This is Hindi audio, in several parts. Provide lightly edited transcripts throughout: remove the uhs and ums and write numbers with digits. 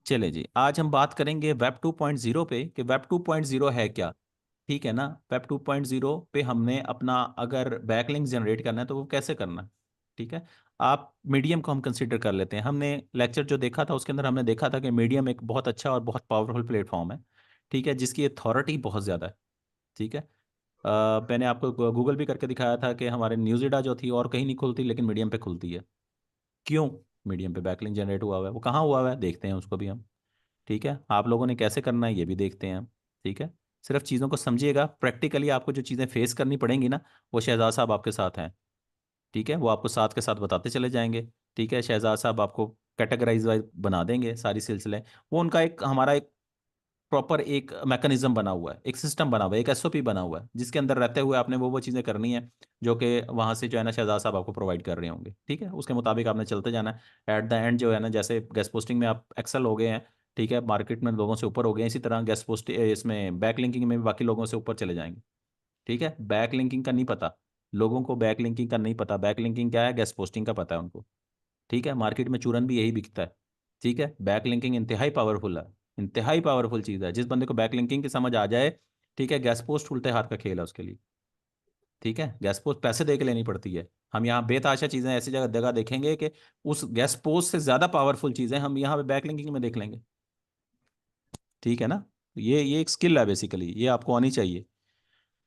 चले जी, आज हम बात करेंगे वेब 2.0 पे कि वेब 2.0 है क्या। ठीक है ना। वेब 2.0 पे हमने अपना अगर बैकलिंक जनरेट करना है तो वो कैसे करना है। ठीक है। आप मीडियम को हम कंसिडर कर लेते हैं। हमने लेक्चर जो देखा था उसके अंदर हमने देखा था कि मीडियम एक बहुत अच्छा और बहुत पावरफुल प्लेटफॉर्म है। ठीक है, जिसकी अथॉरिटी बहुत ज़्यादा है। ठीक है। मैंने आपको गूगल भी करके दिखाया था कि हमारे न्यूज़ीडा जो थी और कहीं नहीं खुलती लेकिन मीडियम पे खुलती है। क्यों? मीडियम पे बैकलिंक जनरेट हुआ हुआ है। वो कहाँ हुआ हुआ है देखते हैं उसको भी हम। ठीक है, आप लोगों ने कैसे करना है ये भी देखते हैं हम। ठीक है। सिर्फ चीज़ों को समझिएगा, प्रैक्टिकली आपको जो चीज़ें फेस करनी पड़ेंगी ना, वो शहजाद साहब आपके साथ हैं। ठीक है, वो आपको साथ के साथ बताते चले जाएंगे। ठीक है, शहजाद साहब आपको कैटेगराइज वाइज बना देंगे सारी सिलसिले। वो उनका एक हमारा एक प्रॉपर एक मैकेनिज्म बना हुआ है, एक सिस्टम बना हुआ है, एक एसओपी बना हुआ है, जिसके अंदर रहते हुए आपने वो चीज़ें करनी है जो कि वहाँ से जो है ना शहजाद साहब आपको प्रोवाइड कर रहे होंगे। ठीक है, उसके मुताबिक आपने चलते जाना है। एट द एंड जो है ना, जैसे गेस्ट पोस्टिंग में आप एक्सेल हो गए हैं, ठीक है, मार्केट में लोगों से ऊपर हो गए हैं, इसी तरह गेस्ट पोस्ट इसमें बैक लिंकिंग में भी बाकी लोगों से ऊपर चले जाएंगे। ठीक है, बैक लिंकिंग का नहीं पता लोगों को, बैक लिंकिंग का नहीं पता, बैक लिंकिंग क्या है गेस्ट पोस्टिंग का पता है उनको। ठीक है, मार्केट में चूरन भी यही बिकता है। ठीक है, बैक लिंकिंग इंतहाई पावरफुल है, इंतहाई पावरफुल चीज़ है। जिस बंदे को बैक लिंकिंग की समझ आ जाए, ठीक है, गैस पोस्ट उल्टे हाथ का खेल है उसके लिए। ठीक है, गैस पोस्ट पैसे दे के लेनी पड़ती है। हम यहाँ बेताशा चीज़ें ऐसी जगह जगह देखेंगे कि उस गैस पोस्ट से ज़्यादा पावरफुल चीज़ें हम यहाँ पे बैक लिंकिंग में देख लेंगे। ठीक है ना। ये एक स्किल है बेसिकली, ये आपको आनी चाहिए।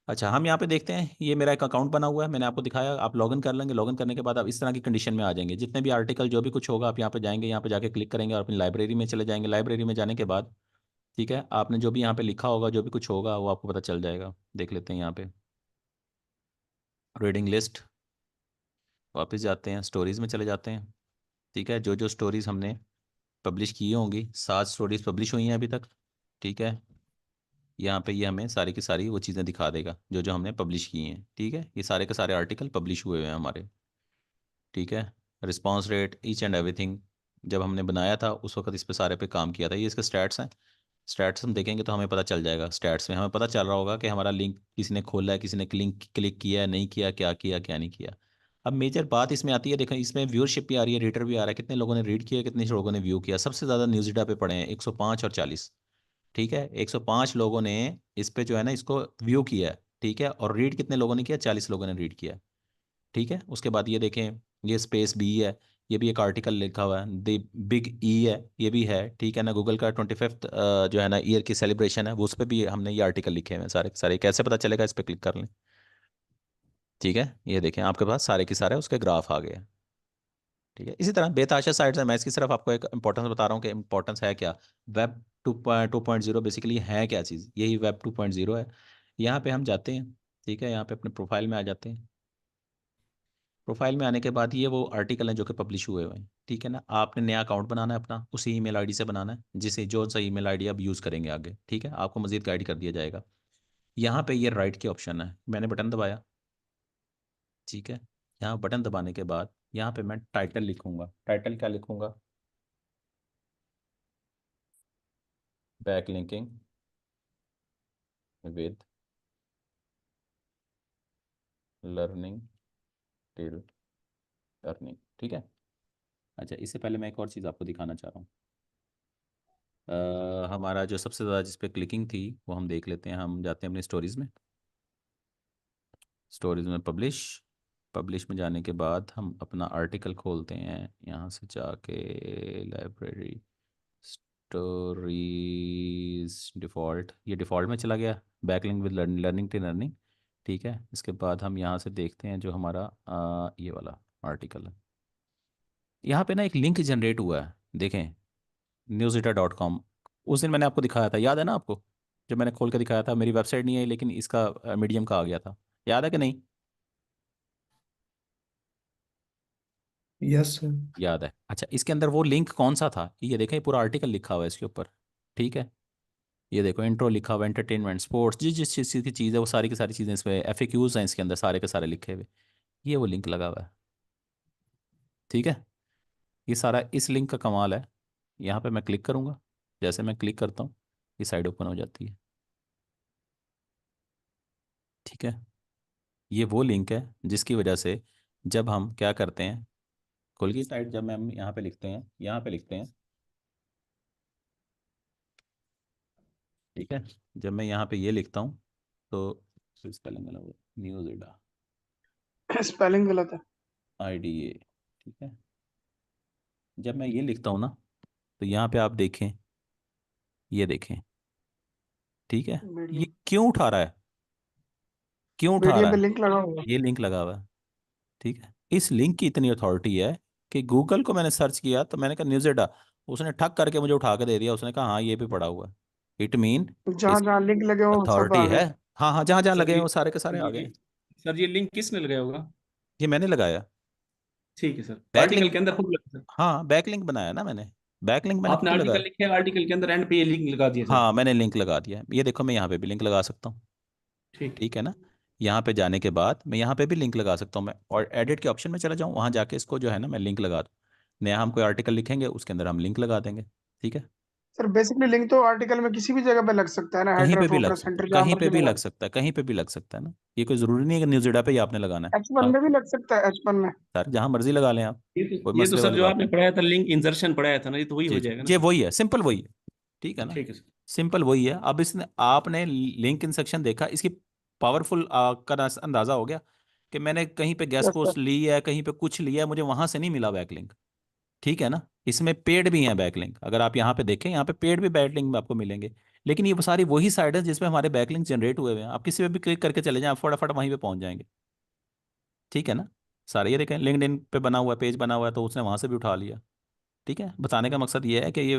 अच्छा, हम यहाँ पे देखते हैं, ये मेरा एक अकाउंट बना हुआ है, मैंने आपको दिखाया, आप लॉगिन कर लेंगे। लॉगिन करने के बाद आप इस तरह की कंडीशन में आ जाएंगे। जितने भी आर्टिकल जो भी कुछ होगा आप यहाँ पे जाएंगे, यहाँ पे जाके क्लिक करेंगे और अपनी लाइब्रेरी में चले जाएंगे। लाइब्रेरी में जाने के बाद, ठीक है, आपने जो भी यहाँ पे लिखा होगा, जो भी कुछ होगा वो आपको पता चल जाएगा। देख लेते हैं यहाँ पे रीडिंग लिस्ट, वापस जाते हैं, स्टोरीज में चले जाते हैं। ठीक है, जो जो स्टोरीज हमने पब्लिश की होंगी, 7 स्टोरीज पब्लिश हुई हैं अभी तक। ठीक है, यहाँ पे ये हमें सारी की सारी वो चीज़ें दिखा देगा जो जो हमने पब्लिश की हैं। ठीक है, ये सारे के सारे आर्टिकल पब्लिश हुए हुए हैं हमारे। ठीक है, response rate each and everything, जब हमने बनाया था उस वक्त इस पे सारे पे काम किया था। ये इसके स्टैट्स हैं। स्टैट्स हम देखेंगे तो हमें पता चल जाएगा। स्टैट्स में हमें पता चल रहा होगा कि हमारा लिंक किसी ने खोला है, किसी ने लिंक क्लिक किया है, नहीं किया, क्या नहीं किया। अब मेजर बात इसमें आती है, देखें इसमें व्यूअरशिप भी आ रही है, रीडर भी आ रहा है, कितने लोगों ने रीड किया, कितने लोगों ने व्यू किया। सबसे ज़्यादा न्यूज़ीडा पे पड़े हैं 105 और 40। ठीक है, 105 लोगों ने इस पे जो है ना इसको व्यू किया है। ठीक है, और रीड कितने लोगों ने किया, 40 लोगों ने रीड किया। ठीक है, उसके बाद ये देखें, ये स्पेस बी है, ये भी एक आर्टिकल लिखा हुआ है। द बिग ई है, ये भी है। ठीक है ना, गूगल का 25th जो है ना ईयर की सेलिब्रेशन है, वो उस पर भी हमने ये आर्टिकल लिखे हुए हैं सारे के सारे। कैसे पता चलेगा, इस पर क्लिक कर लें। ठीक है, ये देखें आपके पास सारे के सारे उसके ग्राफ आ गए हैं। ठीक है, इसी तरह बेताशा साइट्स है। मैं इसकी सिर्फ आपको एक इंपॉर्टेंस बता रहा हूँ कि इंपॉर्टेंस है क्या। वेब 2.0 बेसिकली है क्या चीज़, यही वेब 2.0 है। यहाँ पे हम जाते हैं। ठीक है, यहाँ पे अपने प्रोफाइल में आ जाते हैं। प्रोफाइल में आने के बाद ये वो आर्टिकल हैं जो कि पब्लिश हुए हुए हैं। ठीक है ना, आपने नया अकाउंट बनाना है अपना, उसी ईमेल आईडी से बनाना है जिसे जो सा ईमेल आईडी आप यूज़ करेंगे आगे। ठीक है, आपको मजीद गाइड कर दिया जाएगा। यहाँ पे ये राइट के ऑप्शन है, मैंने बटन दबाया। ठीक है, यहाँ बटन दबाने के बाद यहाँ पे मैं टाइटल लिखूंगा। टाइटल क्या लिखूंगा, back linking with learning till earning. ठीक है। अच्छा, इससे पहले मैं एक और चीज़ आपको दिखाना चाह रहा हूँ। हमारा जो सबसे ज़्यादा जिस पे क्लिकिंग थी वो हम देख लेते हैं। हम जाते हैं अपनी स्टोरीज में। स्टोरीज में पब्लिश, पब्लिश में जाने के बाद हम अपना आर्टिकल खोलते हैं, यहाँ से जाके लाइब्रेरी, स्टोरीज, डिफ़ॉल्ट, ये डिफ़ॉल्ट में चला गया, backlink with learning to learning. ठीक है, इसके बाद हम यहाँ से देखते हैं जो हमारा ये वाला आर्टिकल है। यहाँ पे ना एक लिंक जनरेट हुआ है, देखें, newsreader.com। उस दिन मैंने आपको दिखाया था, याद है ना आपको, जब मैंने खोल के दिखाया था। मेरी वेबसाइट नहीं है लेकिन इसका मीडियम का आ गया था, याद है कि नहीं? Yes sir. याद है। अच्छा, इसके अंदर वो लिंक कौन सा था, ये देखें, ये पूरा आर्टिकल लिखा हुआ है इसके ऊपर। ठीक है, ये देखो, इंट्रो लिखा हुआ है, एंटरटेनमेंट, स्पोर्ट्स, जिस जिस चीज़ की चीज़ है वो सारी की सारी चीज़ें इसमें, FAQs हैं इसके अंदर सारे के सारे लिखे हुए। ये वो लिंक लगा हुआ है। ठीक है, ये सारा इस लिंक का कमाल है। यहाँ पे मैं क्लिक करूँगा, जैसे मैं क्लिक करता हूँ ये साइड ओपन हो जाती है। ठीक है, ये वो लिंक है जिसकी वजह से जब हम क्या करते हैं, खुल की साइड जब हम यहाँ पे लिखते हैं, यहाँ पे लिखते हैं ठीक है। जब मैं यहाँ पे ये लिखता हूँ तो स्पेलिंग गलत है, न्यूज़ीडा स्पेलिंग गलत है। IDA। ठीक है। जब मैं ये लिखता हूँ ना तो यहाँ पे आप देखें, ये देखें, ठीक है, ये मीडियम। क्यों उठा रहा है, क्यों उठा मीडियम रहा पे है? लिंक लगा हुआ ये लिंक लगा हुआ है। ठीक है। इस लिंक की इतनी अथॉरिटी है कि गूगल को मैंने सर्च किया तो मैंने कहा न्यूज़ीडा, उसने ठक करके मुझे उठा के दे दिया, उसने कहा हाँ ये भी पड़ा हुआ है। इट मीन है। जहाँ जहाँ लिंक लगे हो सब अथॉरिटी आ है। गए। हाँ हाँ, जहाँ जहाँ सर लगे हैं ये वो सारे के सारे आ गए ये हैं। सर ये लिंक किसने लगाया होगा? ये मैंने लगाया। ठीक है सर, बैक आर्टिकल लिंक। के अंदर खुद लगा सर। हाँ, बैक लिंक बनाया ना मैंने, बैक लिंक मैंने आपने खुद आर्टिकल लगाया। लिखे, आर्टिकल के अंदर एंड पे ये लिंक लगा दिया सर। हाँ, मैंने लिंक लगा दिया है। ये देखो, मैं यहाँ पे भी लिंक लगा सकता हूँ। ठीक। ठीक है ना। यहाँ पे जाने के बाद मैं यहाँ पे भी लिंक लगा सकता हूँ, मैं और एडिट के ऑप्शन में चला जाऊँ, वहाँ जाके इसको जो है ना मैं लिंक लगा दूँ। नया हम कोई आर्टिकल लिखेंगे उसके अंदर हम लिंक लगा देंगे। ठीक है। सर बेसिकली लिंक तो आर्टिकल में किसी भी जगह पे लग सकता है ना, कहीं हेडर पे भी लग फुटर सकता है, सेंटर जहाँ कहीं पे मर्जी भी लगा लग दो। सकता है, कहीं पे भी लग सकता है ना। ये कोई ज़रूरी नहीं है कि न्यूज़ीडा पे ही आपने लगाना है। H1 आप में भी लग सकता है, H1 में। सर जहाँ मर्जी लगा लें आप, कोई ये तो मसले सर वाली जो बात आपने नहीं। पढ़ाया था, लिंक इंसर्शन पढ़ाया था ना, ये तो वही जी हो जी, जाएगा ना ये सर? वही है, सिंपल वही है। ठीक है ना। ठीक है सर। सिंपल वही है। अब इसने आपने लिंक इन सेक्शन देखा, इसकी पावरफुल का अंदाजा हो गया कि मैंने कहीं पे गेस्ट यस सर। पोस्ट ली है, कहीं पे कुछ लिया है, मुझे वहां से नहीं मिला बैकलिंक। ठीक है ना। इसमें पेड भी हैं बैकलिंक, अगर आप यहाँ पे देखें, यहाँ पे पेड भी बैकलिंक आपको मिलेंगे। लेकिन ये सारी वही साइट है जिसमें हमारे बैकलिंक जनरेट हुए हुए हैं, आप किसी पे भी क्लिक करके चले जाएं, आप फटाफट वहीं पे पहुंच जाएंगे। ठीक है ना। सारे ये देखें, लिंक्डइन पे बना हुआ है, पेज बना हुआ है, तो उसने वहां से भी उठा लिया। ठीक है। बताने का मकसद ये है कि ये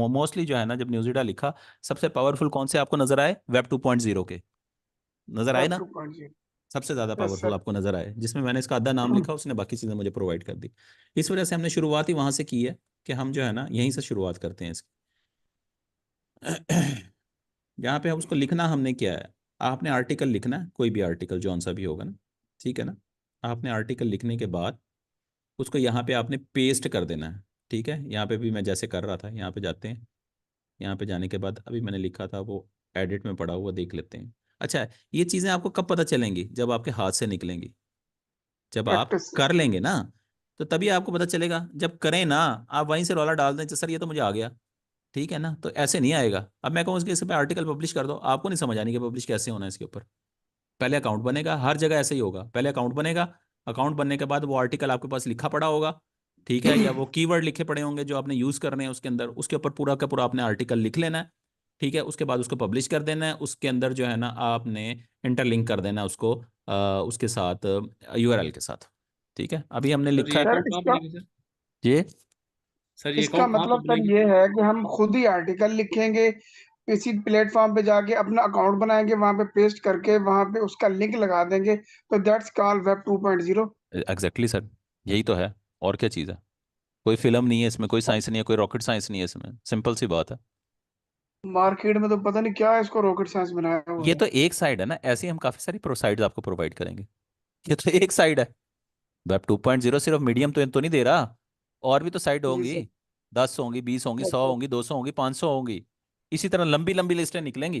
मोस्टली जो है ना, जब न्यूज़ीडा लिखा, सबसे पावरफुल कौन से आपको नजर आए? वेब 2.0 के नजर आए वेब ना। 2.0। सबसे ज्यादा यस पावरफुल सर। आपको नजर आए, जिसमें मैंने इसका आधा नाम लिखा, उसने बाकी चीजें मुझे प्रोवाइड कर दी। इस वजह से हमने शुरुआत ही वहां से की है कि हम जो है ना यहीं से शुरुआत करते हैं इसकी। यहाँ पे उसको लिखना हमने क्या है, आपने आर्टिकल लिखना है, कोई भी आर्टिकल जौन सा भी होगा ना। ठीक है ना। आपने आर्टिकल लिखने के बाद उसको यहाँ पे आपने पेस्ट कर देना है। ठीक है। यहाँ पे भी मैं जैसे कर रहा था, यहाँ पे जाते हैं, यहाँ पे जाने के बाद अभी मैंने लिखा था वो एडिट में पड़ा हुआ देख लेते हैं। अच्छा, ये चीज़ें आपको कब पता चलेंगी? जब आपके हाथ से निकलेंगी, जब आप प्रैक्टिस से। कर लेंगे ना, तो तभी आपको पता चलेगा। जब करें ना, आप वहीं से रौला डाल दें, सर ये तो मुझे आ गया। ठीक है ना, तो ऐसे नहीं आएगा। अब मैं कहूँ कि इस पे आर्टिकल पब्लिश कर दो, आपको नहीं समझ आनी कि पब्लिश कैसे होना है इसके ऊपर। पहले अकाउंट बनेगा, हर जगह ऐसे ही होगा, पहले अकाउंट बनेगा, अकाउंट बनने के बाद वो आर्टिकल आपके पास लिखा पड़ा होगा। ठीक है। या वो कीवर्ड लिखे पड़े होंगे जो आपने यूज करने हैं उसके अंदर, उसके ऊपर पूरा का पूरा आपने आर्टिकल लिख लेना है। ठीक है। उसके बाद उसको पब्लिश कर देना है, उसके अंदर जो है ना आपने इंटरलिंक कर देना है उसको, उसके साथ, URL के साथ। ठीक है। अभी हमने सर लिखा ये है। सर अकाउंट कहाँ पे इसका लिखे सर? ये सर ये इसका अकाउंट कहाँ पे मतलब सर बनेगा? ये है कि हम खुद ही आर्टिकल लिखेंगे, किसी प्लेटफॉर्म पे जाके अपना अकाउंट बनाएंगे, वहां पे पेस्ट करके वहां पे उसका लिंक लगा देंगे, तो that's called web 2.0। Exactly sir, यही तो है। और क्या चीज़ है? कोई फिल्म नहीं है इसमें, कोई साइंस नहीं है, कोई रॉकेट साइंस नहीं है इसमें, सिंपल सी बात है। मार्केट में तो पता नहीं क्या है, इसको रॉकेट साइंस बनाया हुआ ये है। तो एक साइड है ना, ऐसे ही हम काफी सारी प्रोसाइड्स आपको प्रोवाइड करेंगे। ये तो एक साइड है। वेब 2.0 सिर्फ मीडियम तो नहीं दे रहा, और भी तो साइड जी होंगी। सर। 10 होंगी, 20 होंगी, 100 अच्छा। होंगी, 200 होंगी, 500 होंगी। इसी तरह लंबी लंबी लिस्टें निकलेंगी।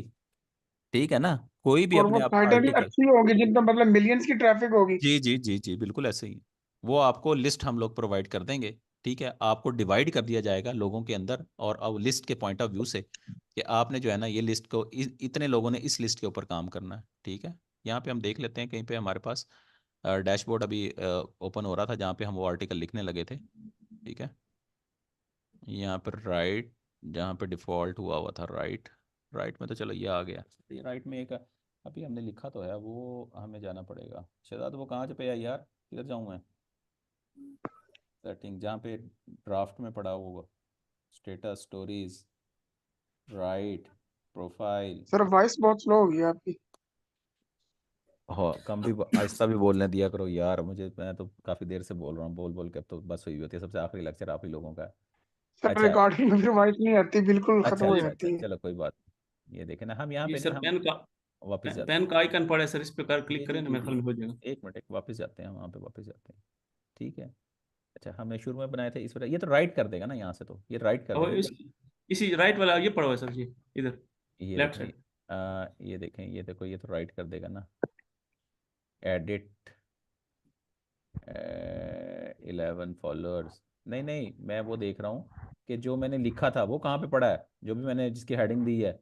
ठीक है ना। कोई भी और अपने वो आप साइटें भी आर्टिकल। अच्छी होंगी जिनका मतलब मिलियंस की ट्रैफिक होगी। जी जी जी जी, बिल्कुल ऐसे ही। वो आपको लिस्ट हम लोग प्रोवाइड कर देंगे। ठीक है। आपको डिवाइड कर दिया जाएगा लोगों के अंदर, और अब लिस्ट के पॉइंट ऑफ व्यू से कि आपने जो है ना ये लिस्ट को इतने लोगों ने इस लिस्ट के ऊपर काम करना है। ठीक है। यहाँ पे हम देख लेते हैं, कहीं पे हमारे पास डैशबोर्ड अभी ओपन हो रहा था जहाँ पे हम वो आर्टिकल लिखने लगे थे। ठीक है। यहाँ पर राइट, जहाँ पे डिफ़ॉल्ट हुआ हुआ था राइट, राइट में तो चलो ये आ गया। ये राइट में एक अभी हमने लिखा तो है, वो हमें जाना पड़ेगा। शहजाद वो कहाँ पे है यार, किधर जाऊँ मैं? सेटिंग, जहाँ पे ड्राफ्ट में पड़ा होगा, status, stories, right, profile. Sir voice बहुत स्लो होगी आपकी। हो कम भी आहिस्ता भी बोलने दिया करो यार मुझे, मैं तो काफ़ी देर से बोल रहा हूँ, बोल बोल के अब तो बस हुई होती है। सबसे आखिरी लेक्चर आप ही लोगों का है। सर अच्छा रिकॉर्डिंग में फिर वॉइस नहीं आती, बिल्कुल खत्म अच्छा हो अच्छा अच्छा, जाती है। चलो कोई बात नहीं। ये देखें ना, हम यहाँ ये पे नहीं, सर हम पेन का, वापस जाते पेन हैं। का आइकन पड़ा है सर, इस पे कर जी क्लिक जी करें ना, जी मेरे जी, ख्याल में हो जाएगा। एक मिनट, एक वापस जाते हैं, वहाँ पे वापस जाते हैं। ठीक है। अच्छा, हमने शुरू में बनाए थे इस वजह, ये तो राइट कर देगा ना यहाँ से, तो ये राइट कर अब देगा क्या? इसी राइट वाला ये पड़ा हुआ है सर, ये इधर ये लेफ्ट देखें, साइड। ये देखें, ये देखो, ये तो राइट कर देगा ना। एडिट 11 फॉलोअर्स, नहीं नहीं, मैं वो देख रहा हूँ कि जो मैंने लिखा था वो कहाँ पे पड़ा है, जो भी मैंने जिसकी हेडिंग दी है।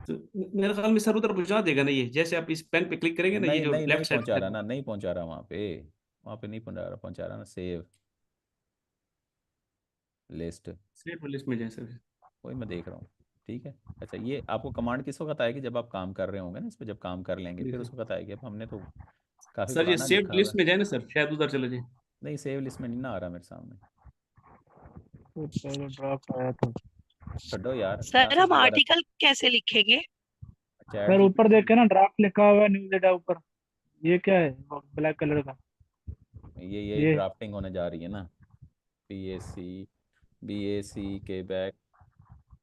तो मेरे ख्याल में सर उधर पहुंचा देगा ना, ये जैसे आप इस पेन पे क्लिक करेंगे ना, ये नहीं जो नहीं नहीं लेफ्ट साइड पहुंचा रहा ना, नहीं पहुंचा रहा वहाँ पे नहीं पहुंचा रहा ना। सेव लिस्ट, सेव लिस्ट में जाए सर। वही मैं देख रहा हूँ। ठीक है। अच्छा, ये आपको कमांड किस वक्त आएगी? जब आप काम कर रहे होंगे ना इस पे, जब काम कर लेंगे जी फिर सर। उस वक्त आएगी। अब हमने तो काफ़ी सर ये पुराना सेव लिखा हुआ लिस्ट है। में जाए ना सर, शायद उधर चले जाए। नहीं, सेव लिस्ट में नहीं ना आ रहा मेरे सामने। तो पहले ड्राफ्ट आया था। छोड़ो यार, यहाँ सर से हम दोबारा आर्टिकल कैसे लिखेंगे? चैट सर ऊपर जीपीटी। देखे ना, ड्राफ्ट लिखा हुआ है न्यूज डेटा ऊपर। ये क्या है ब्लैक कलर का? ये ये ड्राफ्टिंग होने जा रही है ना। बीएससी, बीएससी के बैक,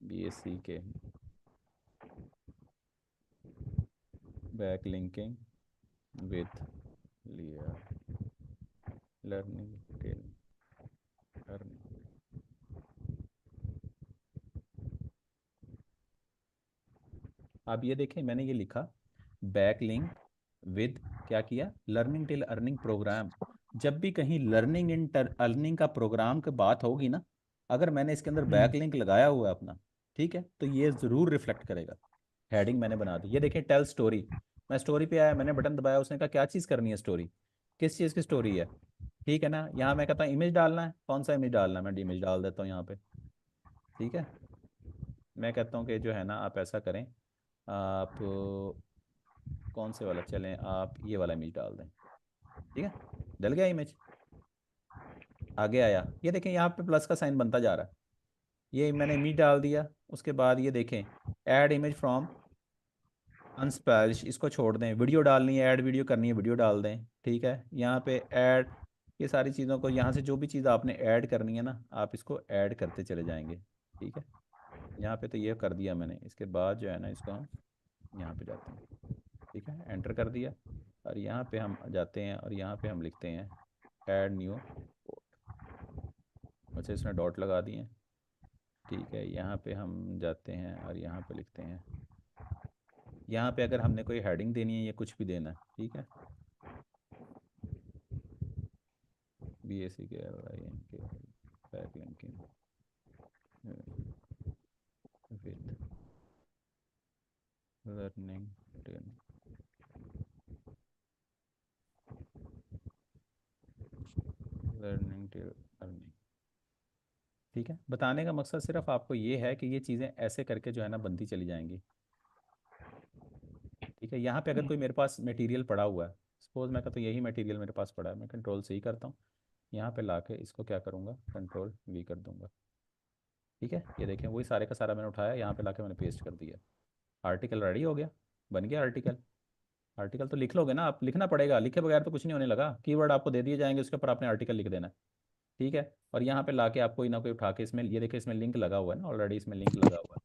बीएससी के back linking with learning till learning. आप ये देखें, मैंने ये लिखा बैक लिंक विद, क्या किया, लर्निंग टिल अर्निंग प्रोग्राम। जब भी कहीं लर्निंग इन अर्निंग का प्रोग्राम की बात होगी ना, अगर मैंने इसके अंदर बैक लिंक लगाया हुआ है अपना, ठीक है, तो ये ज़रूर रिफ्लेक्ट करेगा। हेडिंग मैंने बना दी, ये देखें टेल स्टोरी। मैं स्टोरी पे आया, मैंने बटन दबाया, उसने कहा क्या चीज़ करनी है स्टोरी, किस चीज़ की स्टोरी है। ठीक है ना, यहाँ मैं कहता हूँ इमेज डालना है, कौन सा इमेज डालना है, मैं इमेज डाल देता हूँ यहाँ पे। ठीक है, मैं कहता हूँ कि जो है ना आप ऐसा करें, आप कौन से वाला चलें, आप ये वाला इमेज डाल दें। ठीक है, डल गया इमेज, आगे आया, ये देखें यहाँ पे प्लस का साइन बनता जा रहा है। ये मैंने इमेज डाल दिया, उसके बाद ये देखें ऐड इमेज फ्रॉम अनस्पैलिश, इसको छोड़ दें। वीडियो डालनी है, ऐड वीडियो करनी है, वीडियो डाल दें। ठीक है, यहाँ पे ऐड, ये सारी चीज़ों को यहाँ से जो भी चीज़ आपने ऐड करनी है ना, आप इसको ऐड करते चले जाएंगे। ठीक है, यहाँ पे तो ये कर दिया मैंने। इसके बाद जो है ना इसको हम यहाँ पे जाते हैं। ठीक है, एंटर कर दिया, और यहाँ पे हम जाते हैं और यहाँ पे हम लिखते हैं ऐड न्यू पोर्ट। अच्छा, इसमें डॉट लगा दिए। ठीक है, यहाँ पे हम जाते हैं और यहाँ पे लिखते हैं, यहाँ पे अगर हमने कोई हेडिंग देनी है या कुछ भी देना है। ठीक है, BSc के back linking with learning till earning. ठीक है, बताने का मकसद सिर्फ आपको ये है कि ये चीज़ें ऐसे करके जो है ना बनती चली जाएंगी। ठीक है, यहाँ पे अगर कोई मेरे पास मटेरियल पड़ा हुआ है, सपोज मैं कहता हूँ यही मटेरियल मेरे पास पड़ा है, मैं कंट्रोल C करता हूँ, यहाँ पे लाके इसको क्या करूँगा, कंट्रोल V कर दूंगा। ठीक है, ये देखें वही सारे का सारा मैंने उठाया, यहाँ पे लाके मैंने पेस्ट कर दिया, आर्टिकल रेडी हो गया, बन गया आर्टिकल। आर्टिकल तो लिख लोगे ना आप, लिखना पड़ेगा, लिखे बगैर तो कुछ नहीं होने लगा। कीवर्ड आपको दे दिए जाएंगे, उसके ऊपर आपने आर्टिकल लिख देना है। ठीक है, और यहाँ पे लाके आप कोई ना कोई उठा के, इसमें ये देखिए इसमें लिंक लगा हुआ है ना, ऑलरेडी इसमें लिंक लगा हुआ है।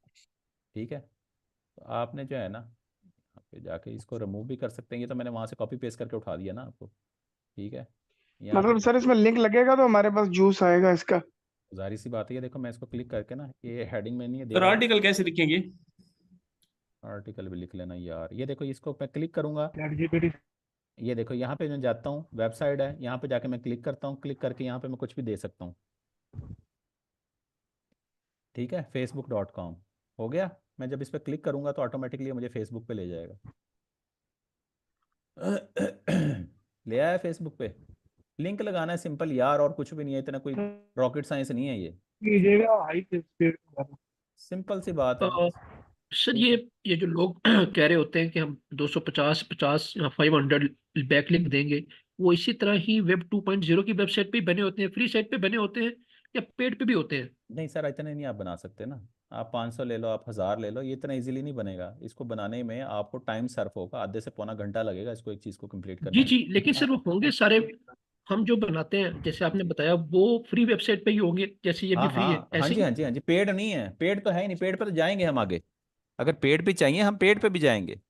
ठीक है, तो आपने जो है ना यहाँ पे जाके इसको रिमूव भी कर सकते हैं, ये तो मैंने वहाँ से कॉपी पेस्ट करके उठा दिया ना आपको। ठीक है, यहाँ पे मतलब सर इसमें लिंक लगेगा तो हमारे पास जूस आएगा इसका। जाहिर सी बात है, ये देखो मैं इसको क्लिक करके ना, ये हेडिंग में नहीं है दे सर रहा है। आर्टिकल कैसे लिखेंगे? आर्टिकल भी लिख लेना यार, ये देखो इसको मैं क्लिक करूंगा, चैट जीपीटी। ये देखो यहाँ पे मैं जाता हूँ, वेबसाइट है, यहाँ पे जाके मैं क्लिक करता हूँ, क्लिक करके यहाँ पे मैं कुछ भी दे सकता हूँ। ठीक है, facebook.com हो गया। मैं जब इस पर क्लिक करूंगा तो ऑटोमेटिकली मुझे फेसबुक पे ले जाएगा। ले आया फेसबुक पे। लिंक लगाना है सिंपल यार, और कुछ भी नहीं है, इतना कोई रॉकेट साइंस नहीं है, ये कीजिएगा हाई स्पीड। सिंपल सी बात है। सर ठीक है, ये जो लोग कह रहे होते हैं कि हम 250 50 या 500 बैकलिंक देंगे, वो इसी तरह ही वेब 2.0 की वेबसाइट पे ही बने होते हैं, फ्री साइट पे बने होते हैं, या पेड पे भी होते हैं? नहीं सर, इतने नहीं आप बना सकते ना। आप 500 ले लो, आप 1000 ले लो, ये इतना इजीली नहीं बनेगा। इसको बनाने में आपको टाइम सर्फ होगा, आधे से पौना घंटा लगेगा इसको, एक चीज़ को कंप्लीट जी करने में। जी, लेकिन सर वो होंगे सारे, हम जो बनाते हैं जैसे आपने बताया वो फ्री वेबसाइट पे ही होंगे, जैसे ये भी हाँ फ्री है हाँ हाँ ऐसे जी, ही? हाँ जी, हाँ जी, पेड नहीं है, पेड तो है ही नहीं, पेड पे तो जाएंगे हम आगे। अगर पेड पे चाहिए हम पेड पे भी जाएंगे,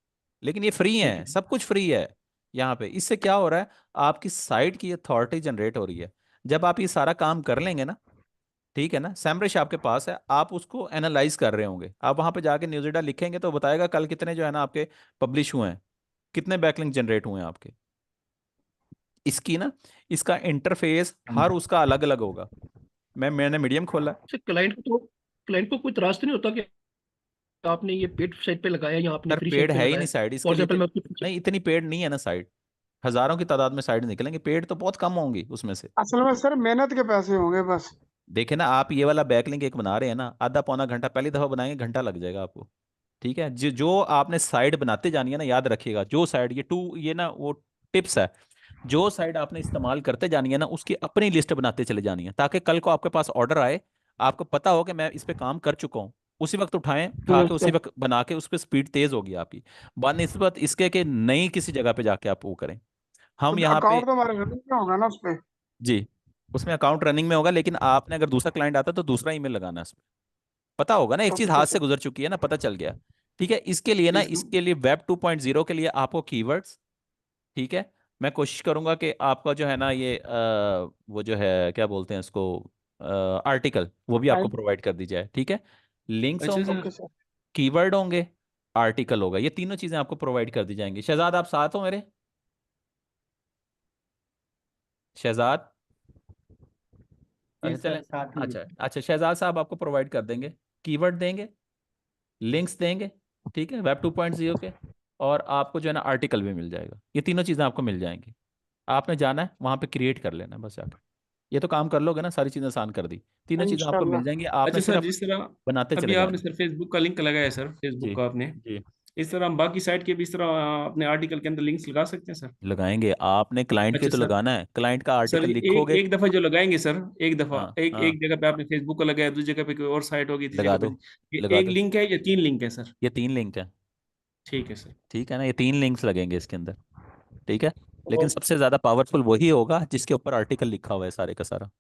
लेकिन ये फ्री ठीक है, है। सब कुछ फ्री है। यहाँ पे इससे क्या हो रहा है, आपकी साइट की अथॉरिटी जनरेट हो रही है। जब आप ये सारा काम कर लेंगे ना, ठीक है ना, सैमरिश आपके पास है, आप उसको एनालाइज कर रहे होंगे, आप वहां पे जाके न्यूज़डा लिखेंगे तो बताएगा कल कितने जो है ना आपके पब्लिश हुए हैं, कितने बैकलिंक जनरेट हुए हैं आपके। इसकी ना, इसका इंटरफेस हर उसका अलग अलग होगा। मैंने मीडियम खोला है। सर क्लाइंट को कोई त्रास तो नहीं होता कि आपने ये पेड साइट पे लगाया या आपने सर फ्री पेड साइट पे है ही नहीं लगाया? साइड, इसके फॉर लिए एग्जाम्पल मैं उसकी नहीं, इतनी पेड नहीं है ना साइड। हजारों की तादाद में साइड निकलेंगे, पेड तो बहुत कम होंगी उसमें से। असल में सर मेहनत के पैसे होंगे बस। देखे ना आप, ये वाला बैकलिंक एक बना रहे हैं ना, आधा पौना घंटा, पहली दफा बनाएंगे घंटा लग जाएगा आपको। ठीक है, जो जो आपने साइड बनाते जानी है ना, याद रखिएगा, जो साइड ये ना वो टिप्स है, जो साइड आपने इस्तेमाल करते जानी है ना, उसकी अपनी लिस्ट बनाते चले जानी है, ताकि कल को आपके पास ऑर्डर आए, आपको पता हो कि मैं इस पे काम कर चुका हूँ, उसी वक्त उठा के उसी अच्छा। वक्त बना के, उस पर स्पीड तेज होगी आपकी। बाद निस्बत इसके कि नई किसी जगह पे जाके आप वो करें। हम तो यहाँ पे, अकाउंट तो हमारे रनिंग में होगा ना उस पे? जी, उसमें अकाउंट रनिंग में होगा, लेकिन आपने अगर दूसरा क्लाइंट आता है तो दूसरा ईमेल लगाना है उसमें। पता होगा ना, एक चीज ओके हाथ से सर। गुजर चुकी है ना, पता चल गया। ठीक है, इसके लिए ना, फेसबुक। इसके लिए वेब 2.0 के लिए आपको कीवर्ड्स, ठीक है, मैं कोशिश करूंगा कि आपका जो है ना ये वो जो है क्या बोलते हैं इसको, आर्टिकल, वो भी आपको टाइम। प्रोवाइड कर दी जाए। ठीक है, लिंक्स अच्छा होंगे, ओके सर। सर। कीवर्ड होंगे, आर्टिकल होगा, ये तीनों चीजें आपको प्रोवाइड कर दी जाएंगी। शहजाद आप साथ हो मेरे? शहजाद? जी अच्छा चले, सर, साथ ही अच्छा अच्छा, शहजाद साहब आपको प्रोवाइड कर देंगे, कीवर्ड देंगे, लिंक्स देंगे, ठीक है, वेब 2.0 के, और आपको जो है ना आर्टिकल भी मिल जाएगा। ये तीनों चीज़ें आपको मिल जाएंगी। आपने जाना है वहाँ पे क्रिएट कर लेना है बस जाकर। ये तो काम कर लोगे ना, सारी चीज़ें आसान कर दी, तीनों चीज़ें आपको मिल इंशाल्लाह। जाएंगी, आपने अच्छा सर, सिर्फ जिस तरह बनाते अभी चले आपने जाना है। सर फेसबुक का लिंक लगाया है सर, जी फेसबुक का आपने, जी, इस तरह हम बाकी साइट के भी इस तरह अपने आर्टिकल के अंदर लिंक्स लगा सकते हैं सर? लगाएंगे, आपने क्लाइंट के अच्छा तो सर। लगाना है, क्लाइंट का सर आर्टिकल ये एक लिखोगे। एक दफा जो लगाएंगे सर, एक दफा, हाँ एक हाँ, एक जगह पे आपने फेसबुक का लगाया, दूसरी जगह पे कोई और साइट होगी, तीसरी लगा जगह पे, दो, ये लगा एक दो। लिंक है या 3 लिंक है सर? ये 3 लिंक है। ठीक है सर। ठीक है ना, ये 3 लिंक्स लगेंगे इसके अंदर। ठीक है, लेकिन और सबसे ज़्यादा पावरफुल वही होगा जिसके ऊपर आर्टिकल लिखा हुआ है सारे का सारा।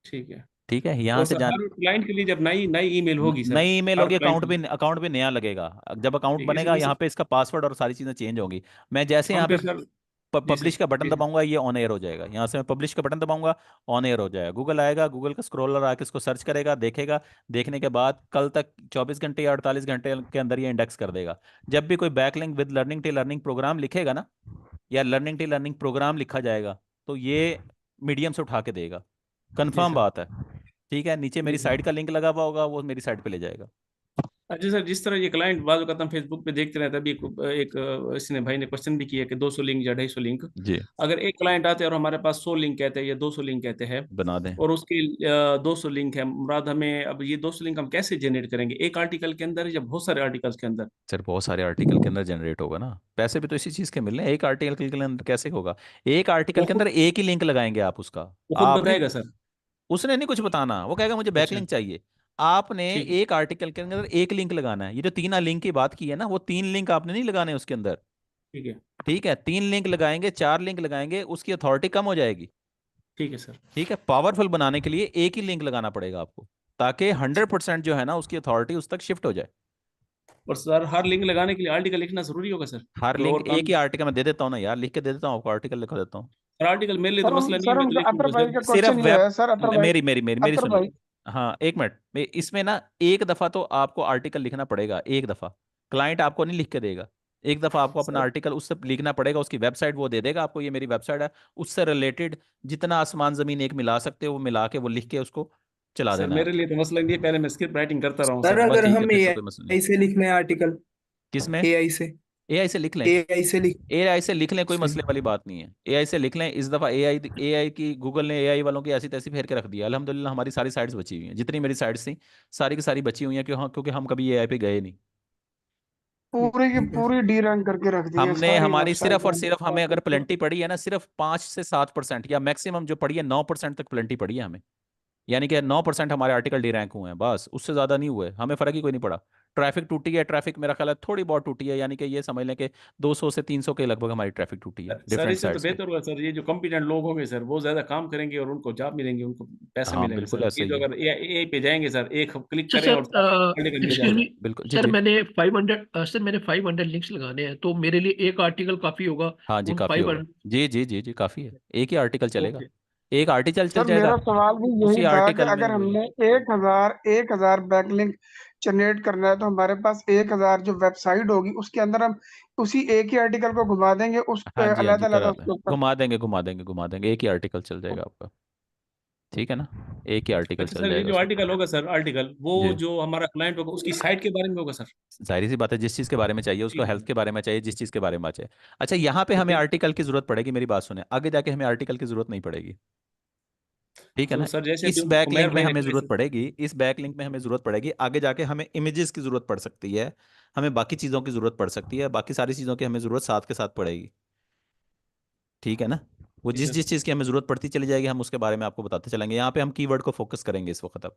ठीक है। ठीक है, यहाँ और से सर जान, हर क्लाइंट के लिए जब नई नई ईमेल होगी सर, नई ईमेल हर होगी, क्लाइंट अकाउंट के भी, लिए, अकाउंट भी नया लगेगा। जब अकाउंट ठीक है, बनेगा इस यहाँ पे इसका पासवर्ड और सारी चीज़ें चेंज होंगी। मैं जैसे हम यहाँ पे फिर सर, जी पब्लिश सर, का बटन जी सर। दबाऊंगा, ये ऑन एयर हो जाएगा, यहाँ से मैं पब्लिश का बटन दबाऊंगा, ऑन एयर हो जाएगा, गूगल आएगा, गूगल का स्क्रॉलर आके इसको सर्च करेगा, देखेगा, देखने के बाद कल तक 24 घंटे या 48 घंटे के अंदर ये इंडेक्स कर देगा। जब भी कोई backlink with learning T learning program लिखेगा ना, या लर्निंग टी लर्निंग प्रोग्राम लिखा जाएगा, तो ये मीडियम से उठा के देगा, जी कंफर्म सर। बात है। ठीक है, नीचे जी मेरी सर। साइट का लिंक लगा हुआ होगा, वो मेरी साइट पे ले जाएगा। अच्छा सर, जिस तरह ये क्लाइंट बात करता हम फेसबुक पे देखते रहते हैं, अभी एक इसने भाई ने क्वेश्चन भी किया कि 200 लिंक या 250 लिंक, जी, अगर एक क्लाइंट आते हैं और हमारे पास 100 लिंक कहते हैं या 200 लिंक कहते हैं, बना दें। और उसके 200 लिंक है मुराद, हमें अब ये 200 लिंक हम कैसे जनरेट करेंगे, एक आर्टिकल के अंदर या बहुत सारे आर्टिकल्स के अंदर? सर बहुत सारे आर्टिकल के अंदर जनरेट होगा ना, पैसे भी तो इसी चीज़ के मिल रहे हैं, एक आर्टिकल के अंदर कैसे होगा? एक आर्टिकल वो के अंदर खुद एक ही लिंक लगाएंगे आप उसका। वो खुद आप नहीं, बताएगा सर? उसने नहीं कुछ बताना, वो कहेगा मुझे अच्छा। बैकलिंक चाहिए। आपने ठीक। एक आर्टिकल के अंदर एक लिंक लगाना है, ये जो 3 लिंक की बात की है ना, वो 3 लिंक आपने नहीं लगाने उसके अंदर। ठीक है। ठीक है, 3 लिंक लगाएंगे, 4 लिंक लगाएंगे, उसकी अथॉरिटी कम हो जाएगी। ठीक है सर। ठीक है, पावरफुल बनाने के लिए एक ही लिंक लगाना पड़ेगा आपको, ताकि 100% जो है ना उसकी अथॉरिटी उस तक शिफ्ट हो जाए। और सर हर लिंक लगाने के लिए आर्टिकल लिखना जरूरी होगा सर? हर कोई लिंक और काम? एक ही आर्टिकल में दे देता हूँ ना यार, लिख के दे देता हूँ आपको, आर्टिकल लिखा देता हूँ। सर आर्टिकल मेरे लिए तो मसला नहीं है, सर मैं तो उनका लिख अतर लूंगा भाई सर। का सिर्फ क्वेश्चन ये वेब, है, सर अतर भाई। मेरी मेरी मेरी मेरी अतर सुनिए। भाई। हाँ एक मिनट, इसमें ना एक दफ़ा तो आपको आर्टिकल लिखना पड़ेगा, एक दफ़ा। क्लाइंट आपको नहीं लिख के देगा, एक दफ़ा आपको अपना सर आर्टिकल उससे लिखना पड़ेगा, उसकी वेबसाइट वो दे देगा आपको, ये मेरी वेबसाइट है, उससे रिलेटेड जितना आसमान ज़मीन एक मिला सकते हो वो मिला के वो लिख के उसको चला सर देना है मेरे आपको। लिए तो मसला नहीं है, पहले मैं स्क्रिप्ट राइटिंग करता रहा हूँ सर सर। बस अगर ठीक है, हम फिर तो कोई मसला नहीं। एआई से लिख लें आर्टिकल, किस में? एआई से, एआई से लिख लें, एआई से लिख एआई से लिख लें, कोई से मसले वाली बात नहीं है, एआई से लिख लें। इस दफ़ा एआई एआई की, गूगल ने एआई वालों की ऐसी तैसी फेर के रख दिया, अल्हम्दुलिल्लाह हमारी सारी साइट्स बची हुई हैं, जितनी मेरी साइट्स थी सारी की सारी बची हुई हैं, क्योंकि हम कभी एआई पे गए नहीं। पूरी की ठीक है पूरी डी रैंक करके रख दी है हमने, सारी हमारी सिर्फ और सिर्फ, हमें अगर वेबसाइट। प्लेंटी पड़ी है ना, सिर्फ 5 से 7% या मैक्सिमम जो पड़ी है 9% तक प्लेंटी पड़ी है हमें, यानी कि 9% हमारे आर्टिकल डी रैंक हुए हैं, बस उससे ज़्यादा नहीं हुए, हमें फ़र्क ही कोई नहीं पड़ा। ट्रैफिक टूटी है, ट्रैफिक मेरा ख्याल है थोड़ी बहुत टूटी है, यानी कि ये समझ लें कि 200 से 300 के लगभग हमारी ट्रैफिक टूटी है सर डिफरेंट इससे तो साइट्स पे। बेहतर होगा सर, ये जो कॉम्पिटेंट लोग होंगे सर वो ज्यादा काम करेंगे और उनको जॉब मिलेंगे, उनको पैसे हाँ मिलेंगे बिल्कुल सर। ऐसा ये ही जो है। अगर एआई पे जाएंगे सर, एक क्लिक अच्छा करें सर, और आर्टिकल मिल एक्सक्यूज जाएगा। मी बिल्कुल जी सर, जी। मैंने 500 सर मैंने 500 लिंक्स लगाने हैं, तो मेरे लिए एक आर्टिकल काफी होगा हाँ जी उन काफ़ी होगा। 500? जी जी जी जी, काफ़ी है, एक ही आर्टिकल चलेगा, ओके। एक आर्टिकल चल सर जाएगा, मेरा सवाल भी उसी यही था कि आर्टिकल में अगर वही। हमने 1,000 बैकलिंक जनरेट करना है, तो हमारे पास 1,000 जो वेबसाइट होगी उसके अंदर हम उसी एक ही आर्टिकल को घुमा देंगे, उस हाँ जी हाँ अलग जी, अलग करा दें, उसके ऊपर। घुमा देंगे घुमा देंगे घुमा देंगे, एक ही आर्टिकल चल जाएगा आपका। ठीक है ना, एक ही आर्टिकल अच्छा चल सर, ये जाएगा जो उसमें। आर्टिकल होगा सर, आर्टिकल वो जी, जो हमारा क्लाइंट होगा उसकी साइट के बारे में होगा सर? जाहिर सी बात है, जिस चीज़ के बारे में चाहिए उसको, ठीक है हेल्थ सर। के बारे में चाहिए, जिस चीज़ के बारे में चाहिए। अच्छा, यहाँ पे तो हमें फिर आर्टिकल की जरूरत पड़ेगी, मेरी बात सुने, आगे जाके हमें आर्टिकल की जरूरत नहीं पड़ेगी। ठीक है तो ना। सर जैसे इस अभी बैक उमैर लिंक में भाई ने हमें कहा जरूरत पड़ेगी, इस बैक लिंक में हमें जरूरत पड़ेगी, आगे जाके हमें इमेजेस की जरूरत पड़ सकती है, हमें बाकी चीज़ों की जरूरत पड़ सकती है, बाकी सारी चीज़ों की हमें जरूरत साथ के साथ पड़ेगी। ठीक है ना। वो जी जिस सर। जिस चीज़ की हमें जरूरत पड़ती चली जाएगी, हम उसके बारे में आपको बताते चलेंगे। यहाँ पे हम कीवर्ड को फोकस करेंगे इस वक्त अब।